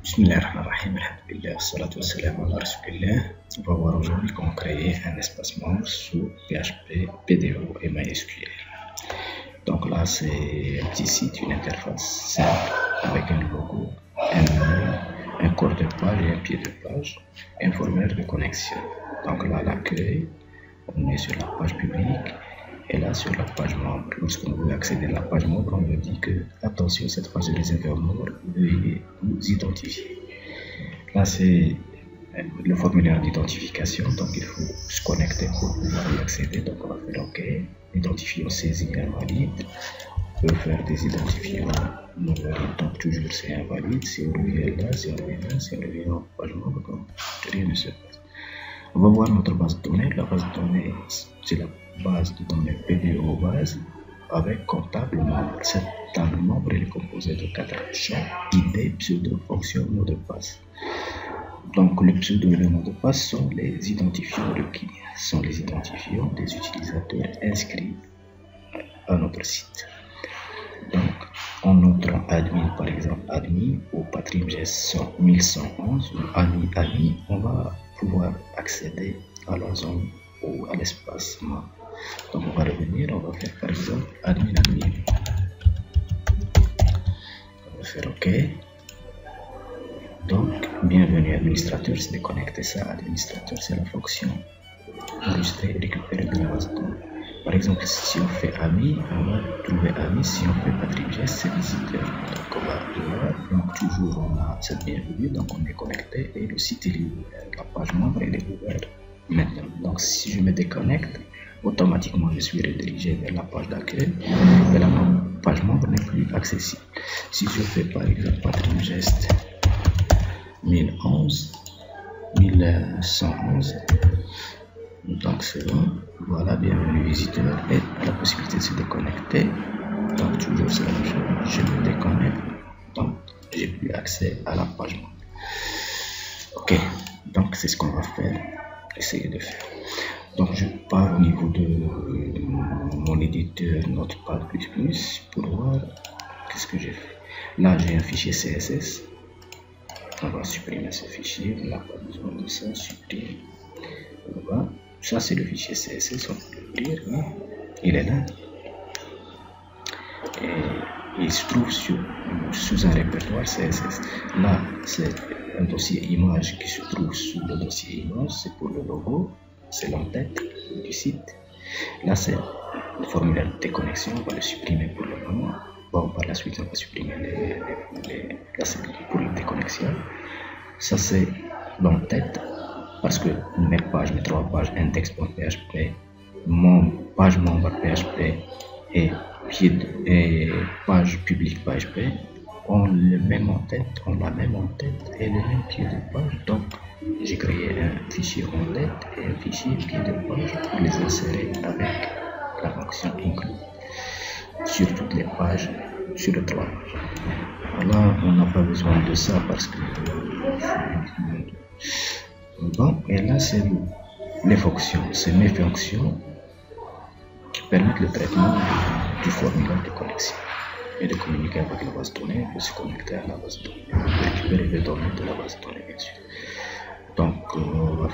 Bismillahirrahmanirrahim, alhamdulillah, salatu wassalamu ala rasulillah. On va voir aujourd'hui comment créer un espace membre sous PHP, PDO et MySQL. Donc là, c'est un petit site, une interface simple avec un logo, un menu, un corps de page et un pied de page, un formulaire de connexion. Donc là, l'accueil, on est sur la page publique. Et là, sur la page membre, lorsqu'on veut accéder à la page membre, on me dit que, attention, cette page est réservée aux membres, veuillez vous identifier. Là, c'est le formulaire d'identification, donc il faut se connecter pour pouvoir y accéder. Donc, on va faire OK, identifiant saisi invalide. On peut faire des identifiants nouvelles, donc toujours c'est invalide. Si on revient là, si on revient là, si on revient en page membre, donc rien ne se passe. On va voir notre base de données. La base de données, c'est la base de données PDO base avec comptable membre. Cette table membre est composée de 4 champs: ID, pseudo, fonction, mot de passe. Donc le pseudo et le mot de passe sont les identifiants requis, sont les identifiants des utilisateurs inscrits à notre site. Donc en entrant admin, par exemple admin ou patrimgs 1111 ou ami, on va pouvoir accéder à la zone ou à l'espace membre. Donc on va revenir, on va faire par exemple admin. On va faire OK. Donc bienvenue administrateur, c'est de connecter ça. Administrateur, c'est la fonction enregistrer et récupérer de la base de données. Par exemple, si on fait ami, on va trouver ami. Si on fait patrimgs, c'est visiteur. Donc on va voir, donc toujours on a cette bienvenue, donc on est connecté et le site est ouvert. La page membre elle est ouverte maintenant. Donc si je me déconnecte, automatiquement je suis redirigé vers la page d'accueil et la page membre n'est plus accessible. Si je fais par exemple patrimgs 1111, donc c'est bon. Voilà, bienvenue visiteur et la possibilité de se déconnecter. Donc toujours c'est la même chose, je me déconnecte, donc j'ai plus accès à la page membre. Ok, donc c'est ce qu'on va faire, essayer de faire. Donc je pars au niveau de mon éditeur Notepad++ pour voir qu'est-ce que j'ai fait. Là j'ai un fichier CSS, on va supprimer ce fichier, on n'a pas besoin de ça, supprimer. Voilà. Ça c'est le fichier CSS, on peut l'ouvrir, hein? Il est là. Et il se trouve sous un répertoire CSS. Là c'est un dossier image qui se trouve sous le dossier image, c'est pour le logo, c'est l'entête du site. Là c'est le formulaire de déconnexion, on va le supprimer pour le moment. Bon, par la suite on va supprimer là c'est pour la déconnexion. Ça c'est l'entête. Parce que mes 3 pages index.php, mon page membre PHP et page publique PHP ont la même en-tête et le même pied de page. Donc j'ai créé un fichier en-tête et un fichier pied de page pour les insérer avec la fonction include sur toutes les pages, sur les 3 pages. Là on n'a pas besoin de ça parce que bon, et là c'est les fonctions, c'est mes fonctions qui permettent le traitement du formulaire de connexion et de communiquer avec la base de données, de se connecter à la base de données, de récupérer les données de la base de données bien sûr. Donc on va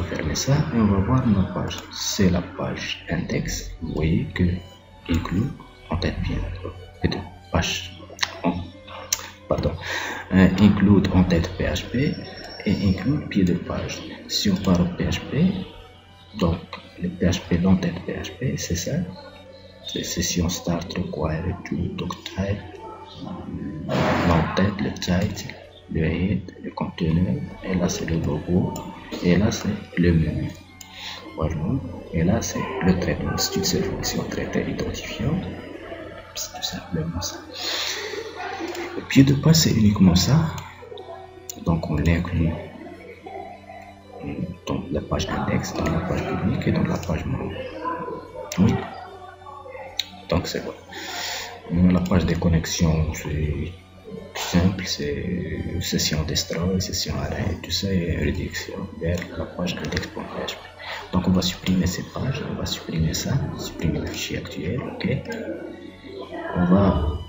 fermer ça et on va voir ma page. C'est la page index, vous voyez que include en tête bien et de page, include en tête PHP et include pied de page. Si on part au PHP, donc le PHP l'entête PHP, c'est ça, c'est session start required to doctype, l'entête, le title, le head, le conteneur, et là c'est le logo, et là c'est le menu. Voilà, et là c'est le traitement, c'est une seule fonction traiter identifiant, c'est tout simplement ça. Le pied de page c'est uniquement ça. Donc on l'inclut dans la page index, dans la page publique et dans la page membre. Oui. Donc c'est bon. La page des connexions, c'est simple, c'est session destroy, session arrêt, tout ça est réduction vers la page index.php. Donc on va supprimer ces pages, on va supprimer ça, supprimer le fichier actuel, ok. On va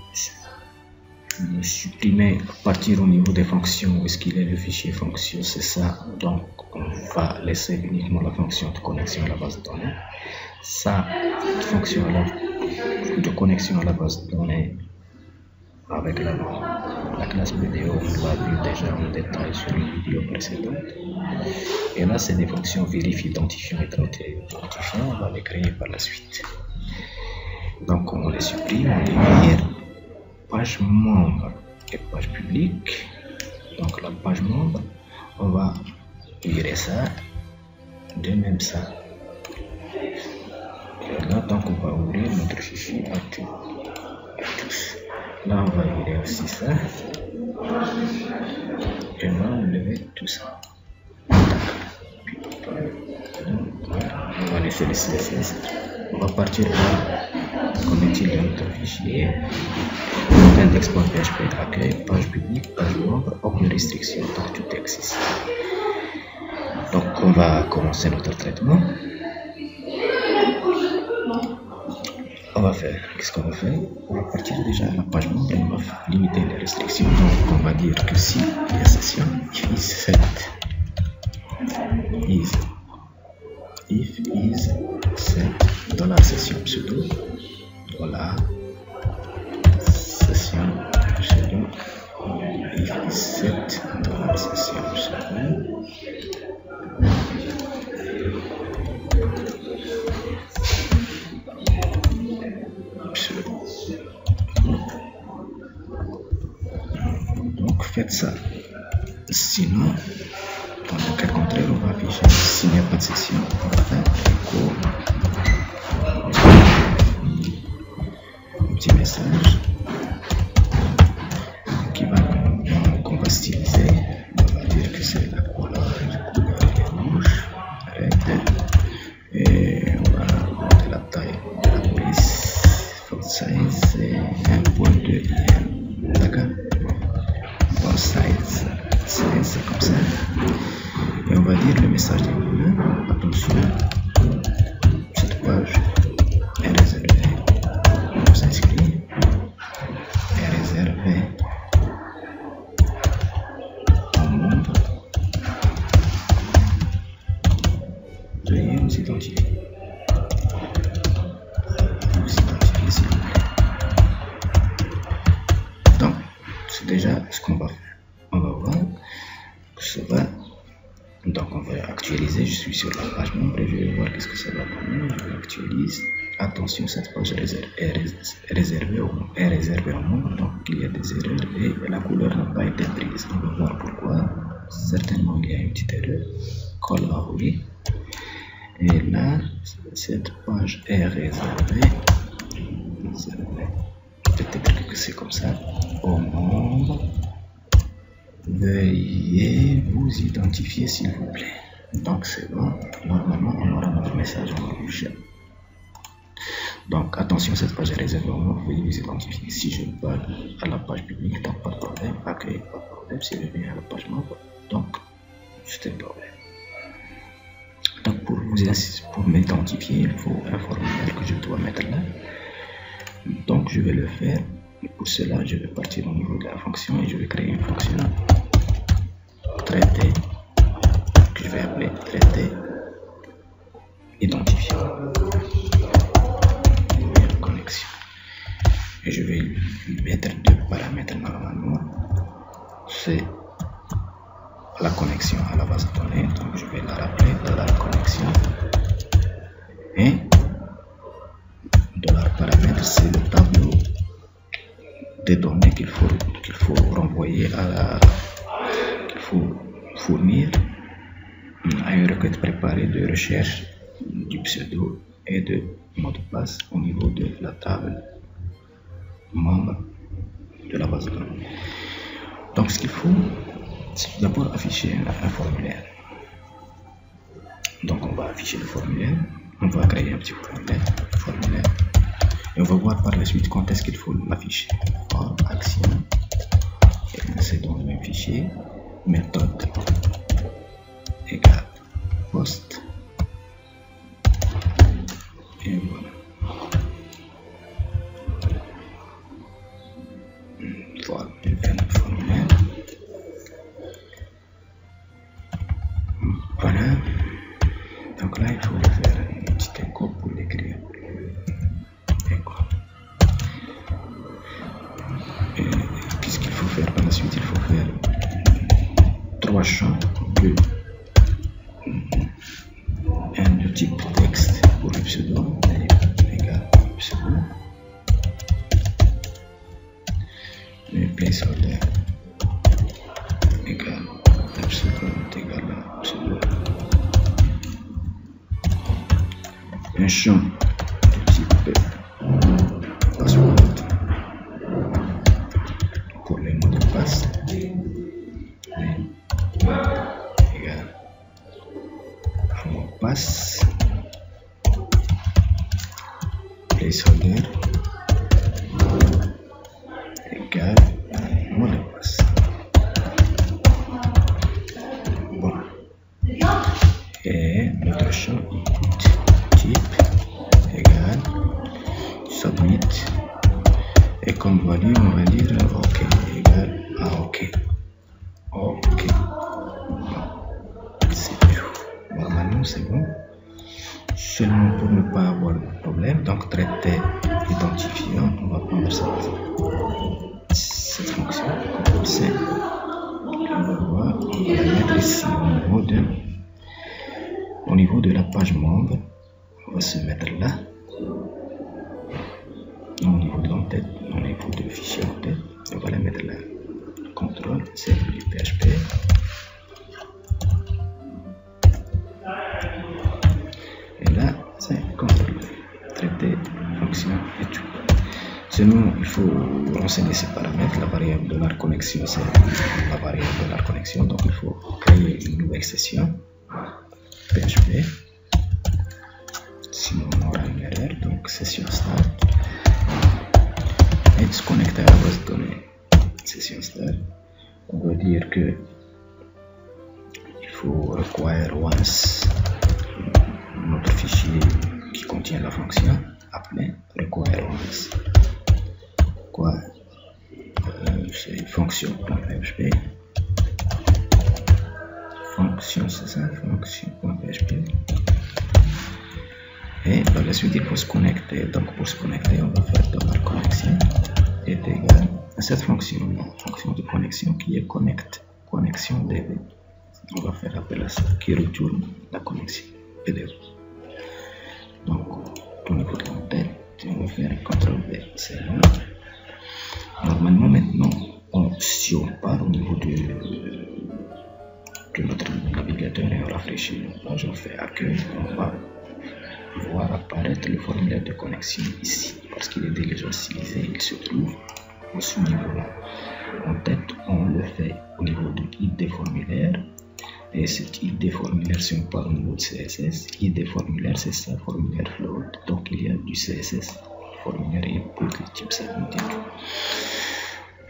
supprimer, partir au niveau des fonctions. Où est-ce qu'il est le fichier fonction? C'est ça. Donc on va laisser uniquement la fonction de connexion à la base de données. Ça, fonction de connexion à la base de données avec la classe vidéo, on l'a vu déjà en détail sur une vidéo précédente. Et là, c'est des fonctions vérifie, identifiant et identifiant. On va les créer par la suite. Donc on les supprime, on les vire. Page membre et page publique. Donc la page membre, on va virer ça, de même ça. Et là, donc on va ouvrir notre fichier à tous. Là, on va virer aussi ça. Et on va enlever tout ça. On va laisser le CSS. On va partir comme utile notre fichier. Index.php accueil, page publique, page membre, aucune restriction, donc tout est accessible. Donc on va commencer notre traitement. On va faire, qu'est-ce qu'on va faire? On va partir déjà à la page membre et on va limiter les restrictions. Donc on va dire que si la session is set if is set dans la session pseudo, voilà, session pseudo, if is set dans la session pseudo, donc faites ça. Sinon, dans le cas contraire, on va afficher s'il n'y a pas de session, on va faire un petit message qu'on va styliser. On va dire que c'est la couleur rouge, et on va monter la taille de la police, font size et 1.2 IM. D'accord, bon size c'est comme ça. Et on va dire le message de l'email. Attention, cette page est réservée aux inscrits, est réservée aux membres. Veuillez vous identifier. Vous identifier s'il vous plaît. Donc, c'est déjà ce qu'on va faire. On va voir que ça va. Donc on va actualiser, je suis sur la page membre et je vais voir qu'est-ce que ça va donner. Je vais actualiser. Attention, cette page est réservée aux membres, donc il y a des erreurs et la couleur n'a pas été prise. On va voir pourquoi. Certainement il y a une petite erreur. Call à oui. Et là, cette page est réservée. Peut-être que c'est comme ça. Aux membres. Veuillez vous identifier s'il vous plaît. Donc c'est bon. Normalement on aura notre message en rouge. Donc attention, cette page est réservée au membres. Veuillez vous identifier. Si je vais à la page publique, donc pas de problème. Accueil, pas de problème. Si je viens à la page membre, donc c'est un problème. Donc pour m'identifier, il faut un formulaire que je dois mettre là. Donc je vais le faire. Pour cela, je vais partir au niveau de la fonction et je vais créer une fonction traité que je vais appeler traité identifiant connexion. Et je vais lui mettre deux paramètres normalement. C'est la connexion à la base de données, donc je vais la rappeler $connexion et $paramètre, c'est le tableau des données qu'il faut renvoyer qu'il faut fournir à une requête préparée de recherche du pseudo et de mot de passe au niveau de la table membre de la base de données. Donc ce qu'il faut, c'est d'abord afficher un formulaire. Donc on va afficher le formulaire, on va créer un petit formulaire. Et on va voir par la suite quand est-ce qu'il faut l'afficher. Form, action, et c'est dans le même fichier, méthode égale post, et voilà. Voilà. Voilà. Donc là, il faut faire un petit écho pour l'écrire. Écho. Qu'est-ce qu'il faut faire par la suite? Il faut faire 3 champs de un type texte pour le pseudo égal pseudo. Le placeholder égal pseudo égal pseudo. Un champ de type password pour les mots de passe égal un mot de passe placeholder égal mot de passe. Bon, et notre champ input type égal submit, et comme value on va dire ok égal à ok. Ok, c'est tout. Normalement c'est bon. Seulement pour ne pas avoir de problème, donc traiter identifiant, on va prendre cette fonction comme c'est. On va voir, on va la mettre ici au niveau de la page membre. On va se mettre là, au niveau de l'entête, au niveau du fichier entête, on va la mettre là. Contrôle, c'est du PHP. Et là, c'est contrôle, traiter, fonction et tout. Sinon, il faut renseigner ces paramètres. La variable de la connexion, c'est la variable de la connexion. Donc, il faut créer une nouvelle session PHP. Sinon, on aura une erreur. Donc, session start. Et se connecter à la base de données. Session start. On va dire que il faut require once notre fichier qui contient la fonction appelée require once. Quoi? C'est fonction.php. Fonction, c'est ça, fonction.php. Et par la suite, il faut se connecter. Donc, pour se connecter, on va faire $connexion est égal à cette fonction de connexion qui est connexion DB. On va faire appel à ça qui retourne la connexion PDF. Donc, au niveau de l'entête, on va faire CTRL-V, c'est bon. Normalement, maintenant, si on part au niveau de notre navigateur et on rafraîchit la page, on fait accueil, on va voir apparaître le formulaire de connexion ici, parce qu'il est déjà utilisé, il se trouve à ce niveau-là. En tête, on le fait au niveau de ID formulaire, et cet ID formulaire, si on parle au niveau de CSS, ID formulaire, c'est ça, formulaire float, donc il y a du CSS, formulaire input, le type segment et tout.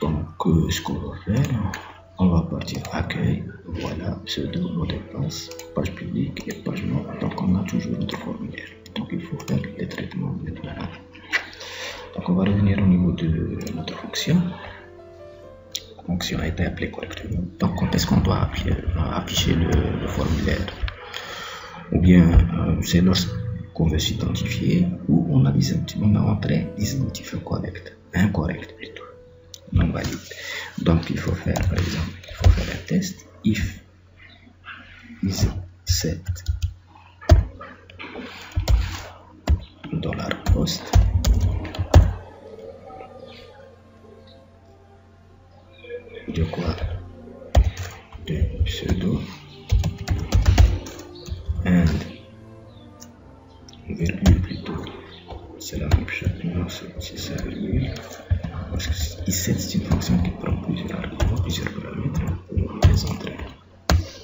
Donc, ce qu'on va faire, on va partir accueil, voilà, pseudo, mot de passe, page publique et page membre. Donc, on a toujours notre formulaire. Donc, il faut faire les traitements maintenant. Donc, on va revenir au niveau de notre fonction. La fonction a été appelée correctement. Donc, quand est-ce qu'on doit afficher le formulaire? Ou bien, c'est lorsqu'on veut s'identifier ou on a entré des identifiants incorrects plutôt. Non valide. Donc il faut faire par exemple, il faut faire un test if is set $post de quoi? De pseudo and virgule plutôt, c'est la même chose, non c'est ça virgule. Parce que ici c'est une fonction qui prend plusieurs arguments, plusieurs paramètres pour les entrées.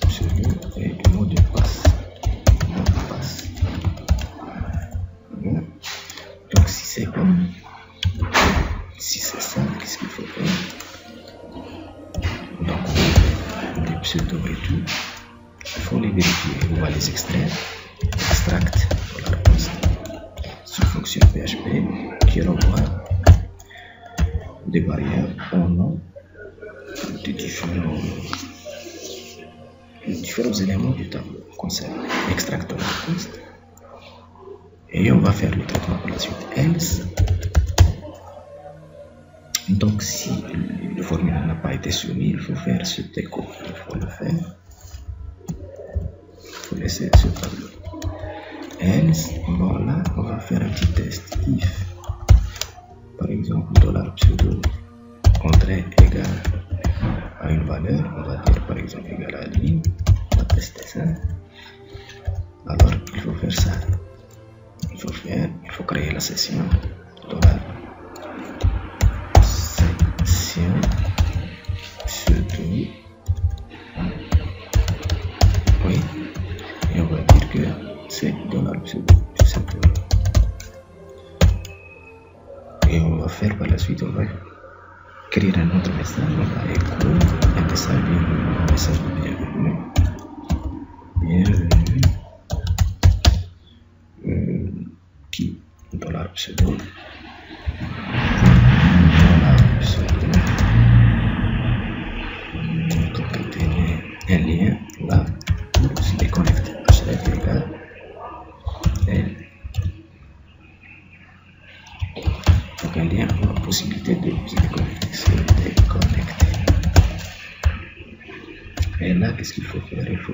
Pseudo et le mot de passe. Bon. Donc si c'est bon, si c'est ça, qu'est-ce qu'il faut faire? Donc des pseudos et tout, il faut les vérifier. On va les extraire. Extract $post. C'est une fonction PHP qui renvoie des variables au nom de différents différents éléments du tableau concernant extracteur de texte. Et on va faire le traitement par la suite. Else. Donc si le formulaire n'a pas été soumis, il faut faire ce déco. Il faut le faire. Il faut laisser ce tableau. Else, voilà, on va faire un petit test. If, par exemple, $pseudo entrée égale à une valeur, on va dire par exemple égale à ligne, on va tester ça. Alors il faut faire ça. Il faut créer la session session pseudo, oui, et on va dire que c'est $pseudo tout simplement. Et on va faire par la suite, on va créer un autre message, on va écrire un message de bienvenue, qui $pseudo concaténer un lien là pour se déconnecter. href égale donc un lien pour la possibilité de se déconnecter. Et là, qu'est-ce qu'il faut faire? Il faut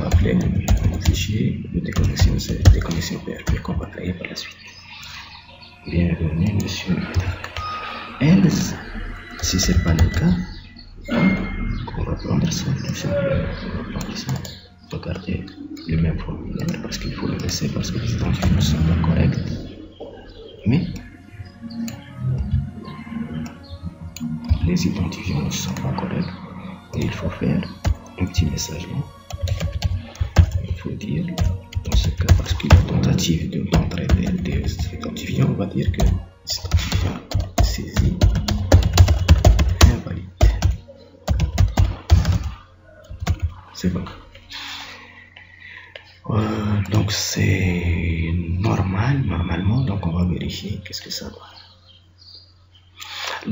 appeler un fichier de déconnexion PHP qu'on va créer par la suite. Bienvenue, monsieur. Else, si ce n'est pas le cas, on va prendre ça tout simplement. On va garder le même formulaire parce qu'il faut le laisser parce que les identifiants ne sont pas corrects. Mais les identifiants ne sont pas corrects et il faut faire un petit message là. Il faut dire dans ce cas, parce qu'il y a tentative d'entrée des identifiants, on va dire que cet identifiant saisi invalide. C'est bon. Donc c'est normalement, donc on va vérifier qu'est-ce que ça donne.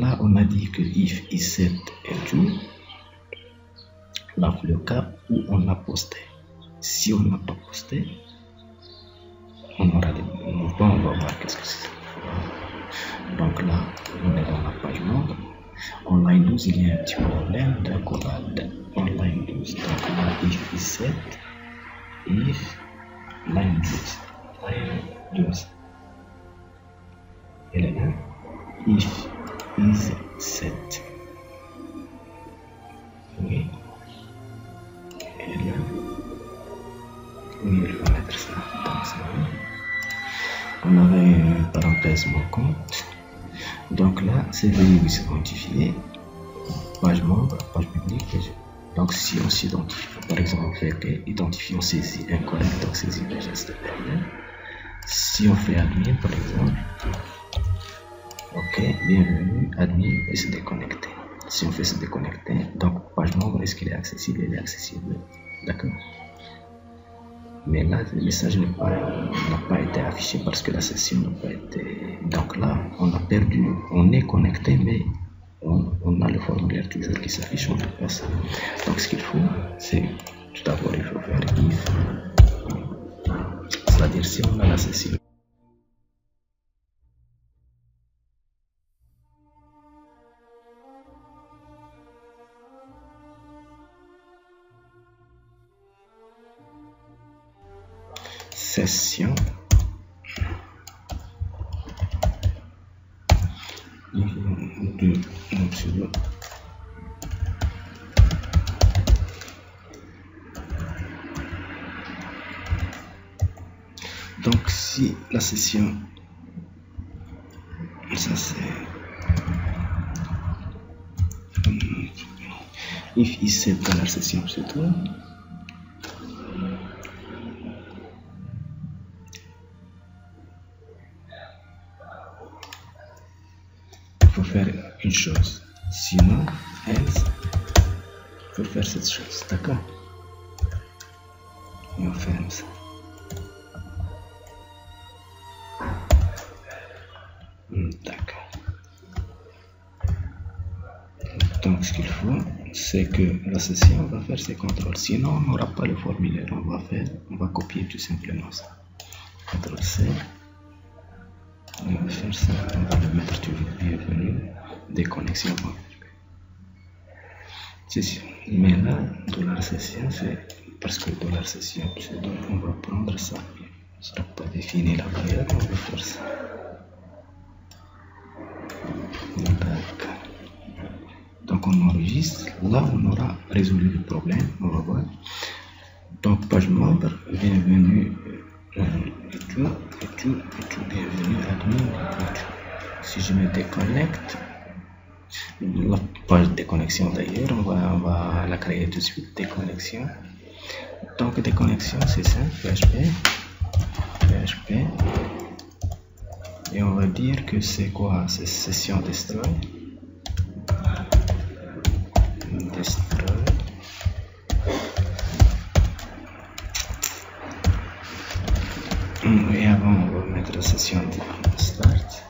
Là on a dit que if is7 est true, là le cas où on a posté. Si on n'a pas posté, on aura des mouvements, on va voir qu'est-ce que c'est. Donc là on est dans la page membre. En line 12 il y a un petit problème, donc on va en line 12, donc là if is7, if line 12 et là if is 7, oui, et là oui, il faut mettre ça dans ça. On avait une parenthèse mon compte, donc là c'est venu s'identifier page membre, page publique. Donc si on s'identifie, par exemple on fait que identifiant saisi incorrect, donc saisi le geste derrière. Si on fait admin par exemple, ok, bienvenue, admin et se déconnecter. Si on fait se déconnecter, donc page membre, est-ce qu'il est accessible? Il est accessible, d'accord. Mais là le message n'a pas été affiché parce que la session n'a pas été. Donc là on a perdu, on est connecté mais on a le formulaire toujours qui s'affiche, on ne fait pas ça. Donc ce qu'il faut, c'est tout d'abord il faut faire if, c'est-à-dire si on a la session. Session de pseudo. Donc si la session, ça c'est if is7 dans la session pseudo, il faut faire une chose, sinon else, il faut faire cette chose, d'accord, et on ferme ça. D'accord. Donc ce qu'il faut, c'est que la session va faire ses contrôles. Sinon, on n'aura pas le formulaire. On va copier tout simplement ça. CTRL C. On va faire ça. On va le mettre toujours bienvenue. Déconnexion. Mais là, $session, c'est parce que $session, donc on va prendre ça. Ce ne sera pas défini la variable, on va faire ça. Donc on enregistre, là on aura résolu le problème, on va voir. Donc page membre, bienvenue et tout, bienvenue admin et tout. Si je me déconnecte, la page de déconnexion d'ailleurs, on va la créer tout de suite, déconnexion. Donc déconnexion c'est simple, PHP, et on va dire que c'est quoi? C'est session destroy. Et avant on va mettre la session de start.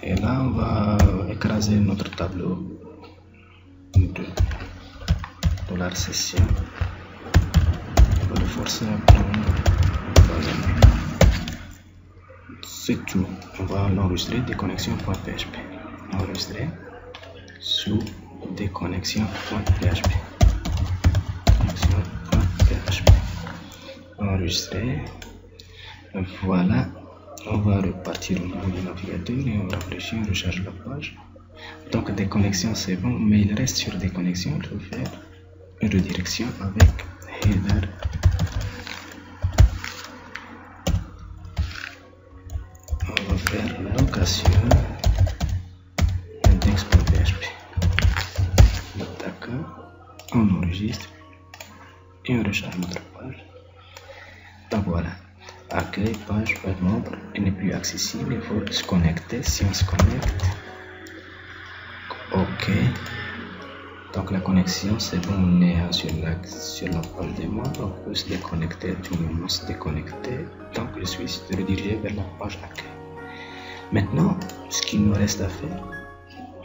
Et là on va écraser notre tableau de $session. On va le forcer à prendre. C'est tout. On va l'enregistrer déconnexion.php. Enregistrer sous déconnexion.php. Enregistrer. Voilà. On va repartir au niveau du navigateur et on rafraîchit, on recharge la page. Donc déconnexion c'est bon, mais il reste sur déconnexion. Il faut faire une redirection avec header. On va faire location index.php. D'accord, on enregistre et on recharge notre page. Donc voilà, accueil, page membre, il n'est plus accessible, il faut se connecter. Si on se connecte, ok. Donc la connexion c'est bon, on est sur la page des membres, on peut se déconnecter, tout le monde se déconnecter. Donc je suis redirigé vers la page accueil. Maintenant, ce qu'il nous reste à faire,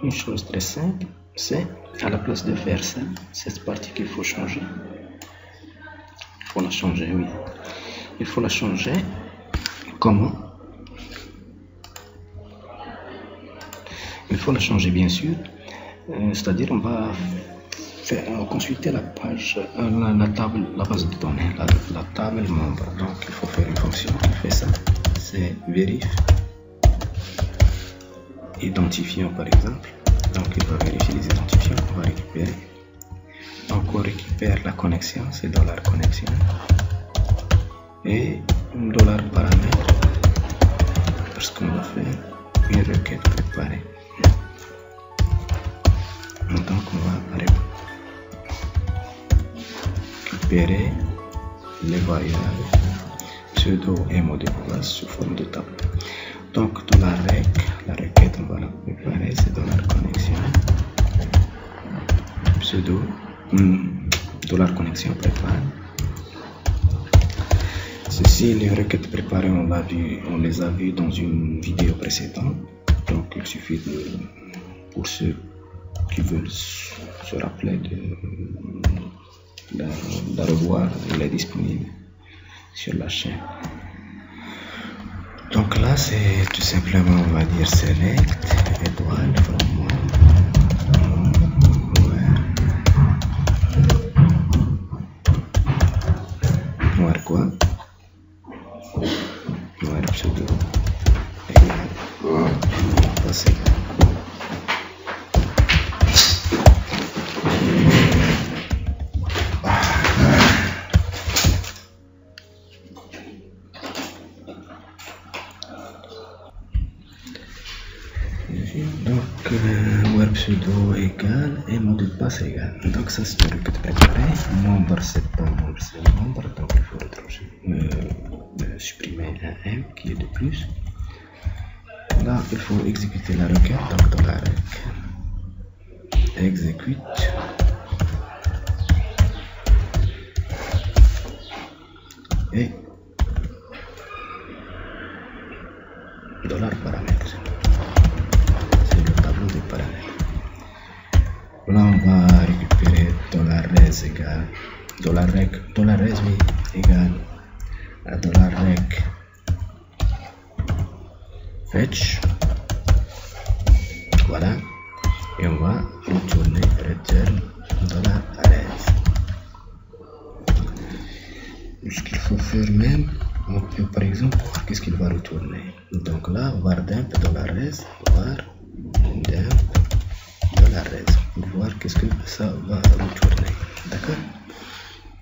une chose très simple, c'est à la place de faire ça, cette partie qu'il faut changer. Il faut la changer, oui. Il faut la changer. Comment? Il faut la changer bien sûr. C'est-à-dire on va consulter la page, la base de données, la table membre. Donc il faut faire une fonction qui fait ça. C'est vérif identifiant par exemple. Donc il va vérifier les identifiants qu'on va récupérer. Donc on récupère la connexion, c'est $connexion et $paramètre parce qu'on va faire une requête préparée. Donc on va récupérer les variables pseudo et mot de passe sous forme de tableau. Donc $rec, la requête on va la préparer, c'est $connexion pseudo $connexion prépare. Ceci, les requêtes préparées, on les a vues dans une vidéo précédente. Donc il suffit pour ceux qui veulent se rappeler de la revoir, elle est disponible sur la chaîne. Donc là c'est tout simplement, on va dire select étoile from noir quoi, noir pseudo égal passer. Donc web pseudo égal et mot de passe égal. Donc ça c'est une requête préparée. Membre c'est pas membre, c'est membre. Donc il faut supprimer un M qui est de plus. Là il faut exécuter la requête. Donc dans la requête exécute et $paramètre. C'est le tableau des paramètres. égale $rec, $res oui, égale à $rec fetch. Voilà, et on va retourner return $res. Ce qu'il faut faire même, on peut par exemple, qu'est-ce qu'il va retourner? Donc là, var dump $res, var dump $res, pour voir qu'est-ce que ça va retourner. D'accord?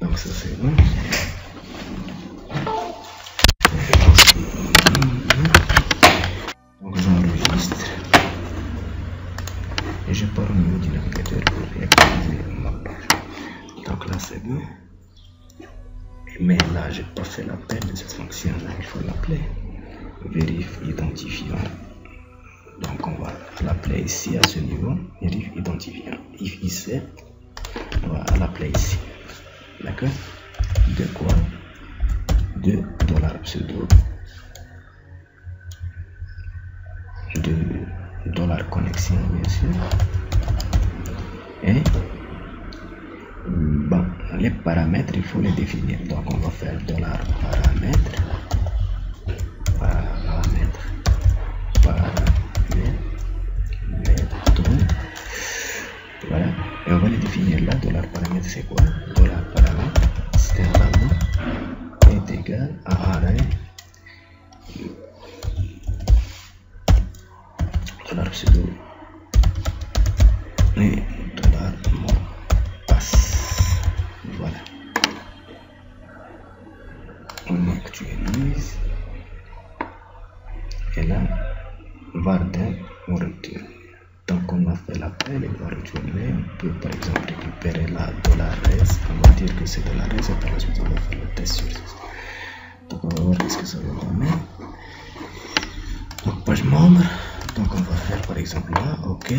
Donc ça c'est bon. Donc j'enregistre et je pars au niveau du navigateur pour réactualiser ma page. Donc là c'est bon. Mais là j'ai pas fait l'appel de cette fonction là, il faut l'appeler. Vérif identifiant. Donc on va l'appeler ici à ce niveau. Vérif identifiant. If ici, on va l'appeler ici. D'accord? De quoi? De $pseudo. De $connexion bien sûr. Et bon, les paramètres il faut les définir. Donc on va faire $paramètres. Voilà, et on va les définir là. $paramètre c'est quoi? $paramètre external est égal à array $pseudo et $mot passe. Voilà, on actualise et là var dump on retourne. Donc on a fait l'appel, il va retourner. On peut par exemple récupérer la $res, on va dire que c'est $res et par la suite on va faire le test sur ça. Donc on va voir qu'est-ce que ça va donner. Donc page membre, donc on va faire par exemple là, ok.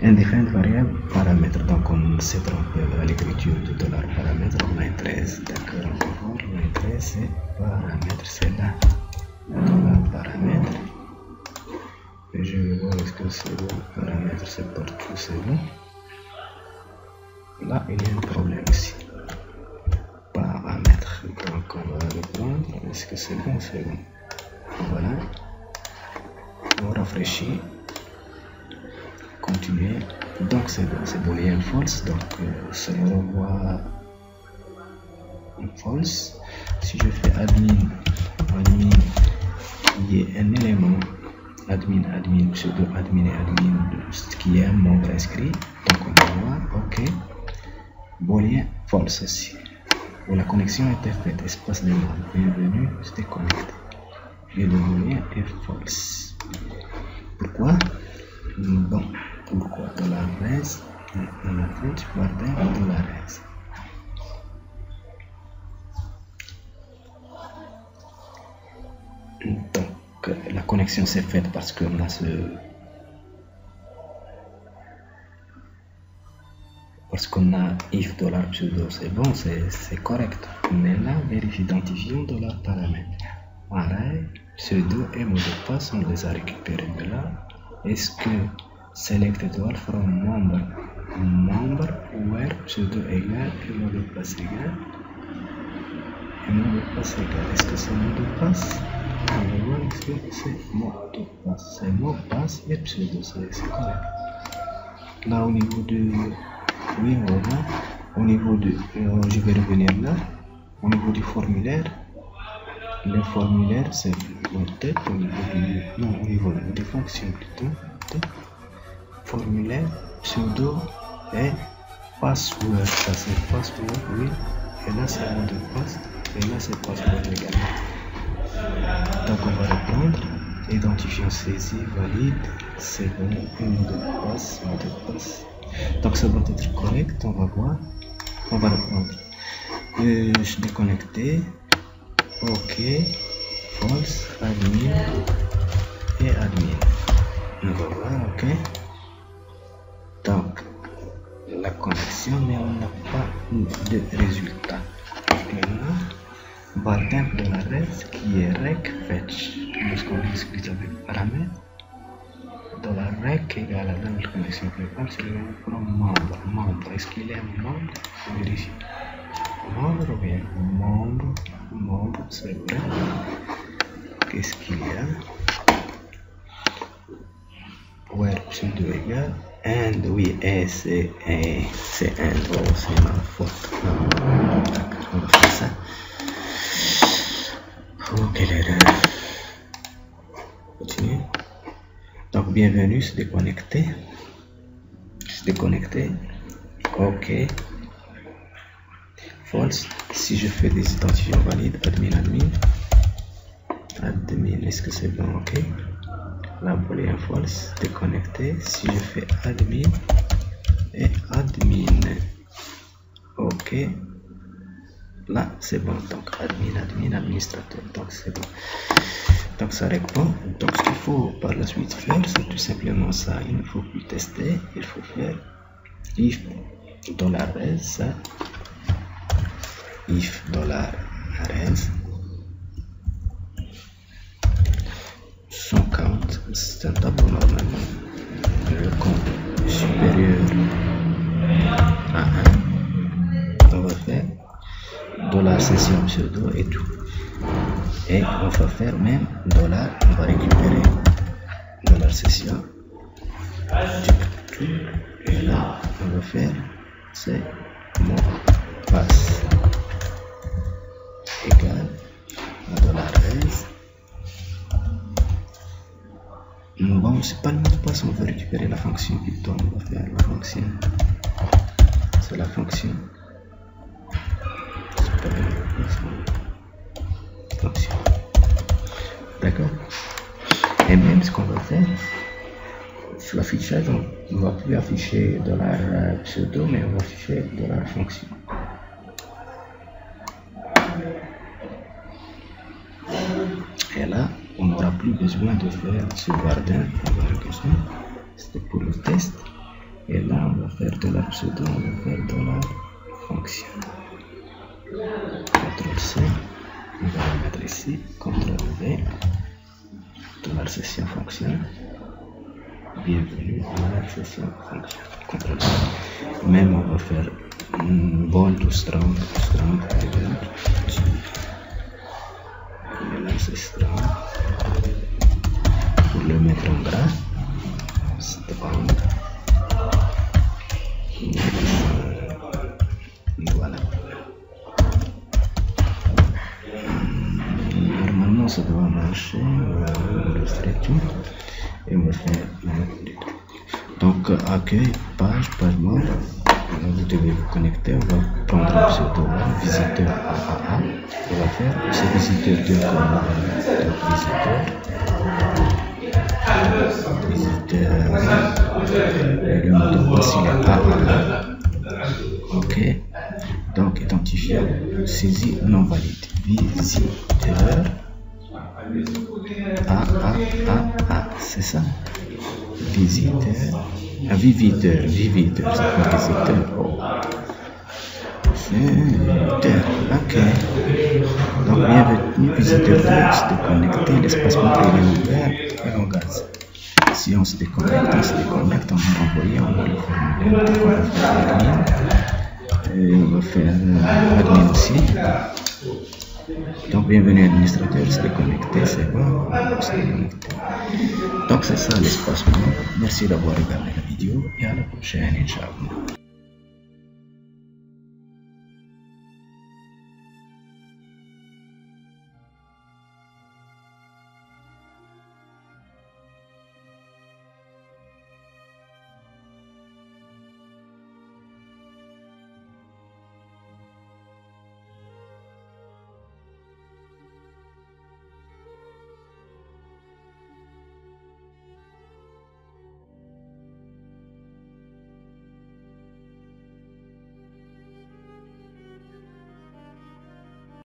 Indefine variable paramètre, donc on s'est trompé à l'écriture de $paramètre, on a 13, d'accord, on va voir, on a 13 c'est paramètre, c'est là, $paramètre. Et je vais voir est-ce que c'est bon, paramètre c'est partout, c'est bon. Là il y a un problème ici. Paramètre, donc on va reprendre, est-ce que c'est bon, c'est bon. Voilà. On rafraîchit. Continuer. Donc c'est bon, c'est boolean false, donc ça me renvoie false. Si je fais admin qui est un élément admin, pseudo admin et admin, ce qui est un membre inscrit, donc on va voir ok, boolean false aussi. Et la connexion était faite, espace de membre, bienvenue, c'était connecté. Et le boolean est false. Pourquoi? Bon, pourquoi $res? On a fait var dump $res. Donc la connexion s'est faite parce qu'on a if $pseudo, c'est bon, c'est correct. Mais là, vérifie identifiant $paramètre. Array, pseudo et mot de passe, on les a récupérés de là. Est-ce que select étoile from membre where pseudo égal et mot de passe égal et mot de passe égal? Est-ce que c'est mot de passe? On va voir est-ce que c'est mot de passe. C'est mot de passe et pseudo, c'est correct. Là au niveau de oui, on va voir au niveau de je vais revenir là au niveau du formulaire. Le formulaire c'est peut-être au niveau du non au niveau des fonctions plutôt formulaire pseudo et password, ça c'est password oui, et là c'est mot de passe et là c'est password également. Donc on va reprendre identifiant saisi valide, c'est bon, mot de passe. Donc ça doit être correct, on va voir, on va reprendre. Je déconnecté. Ok, false, admin et admin. On va voir, ok. Donc, la connexion, mais on n'a pas de résultat. Et là, var dump $res qui est rec fetch. Lorsqu'on discute avec paramètre, $rec égale à la connexion préparée, c'est le from membre. Est-ce qu'il est membre? Vérifie. Membre ou bien membre, c'est vrai. Qu'est-ce qu'il y a? Where pseudo égale and, oui, et c'est and, oh, c'est ma faute. D'accord, on va faire ça. Oh, quelle erreur. Continue. Donc, bienvenue, se déconnecter. Ok. False. Si je fais des identifiants valides, admin, est-ce que c'est bon? Ok. Là, pour les false, déconnecté. Si je fais admin et admin, ok. Là, c'est bon. Donc, admin, administrateur. Donc, c'est bon. Donc, ça répond. Donc, ce qu'il faut par la suite faire, c'est tout simplement ça. Il ne faut plus tester. Il faut faire if $res, if $res, son count, c'est un tableau normalement. Le compte supérieur à 1. On va faire $session pseudo et tout. Et on va faire même $, on va récupérer $session, tout, et là on va faire c'est mot passe égal à $res. Bon, c'est pas le mot de passe, on va récupérer la fonction Python, on va faire la fonction, c'est la fonction, c'est pas le mot de passe, fonction. D'accord. Et même ce qu'on va faire sur l'affichage, on ne va plus afficher $pseudo, mais on va afficher $fonction. Et là, on n'aura plus besoin de faire ce bardin. C'était pour le test. Et là, on va faire $pseudo, on va faire $fonction. CTRL-C. On va le mettre ici, CTRL-V, $session fonction, bienvenue, $session fonction, CTRL-C. Même on va faire bold ou strong par exemple, et là c'est strong, pour le mettre en gras, strong, voilà. Ça doit marcher, on va illustrer tout et on va faire donc accueil, page membre. Vous devez vous connecter, on va prendre le pseudo visiteur AAA, on va faire ce visiteur de visiteur, le mot de passe il est AAA, ok. Donc identifier saisie non valide, visiteur c'est ça, visiteur, vivideur, c'est pas visiteur, visiteur, ok. Donc bienvenue visiteur 2, se déconnecter, l'espace membre est ouvert et on gaz. Si on se déconnecte, on va renvoyer, on va le formulaire, on va faire admin, et on va faire admin aussi. Donc bienvenue administrateur, se déconnecter, c'est bon, se déconnecter. Donc c'est ça l'espace membre. Merci d'avoir regardé la vidéo et à la prochaine, Inch'Allah.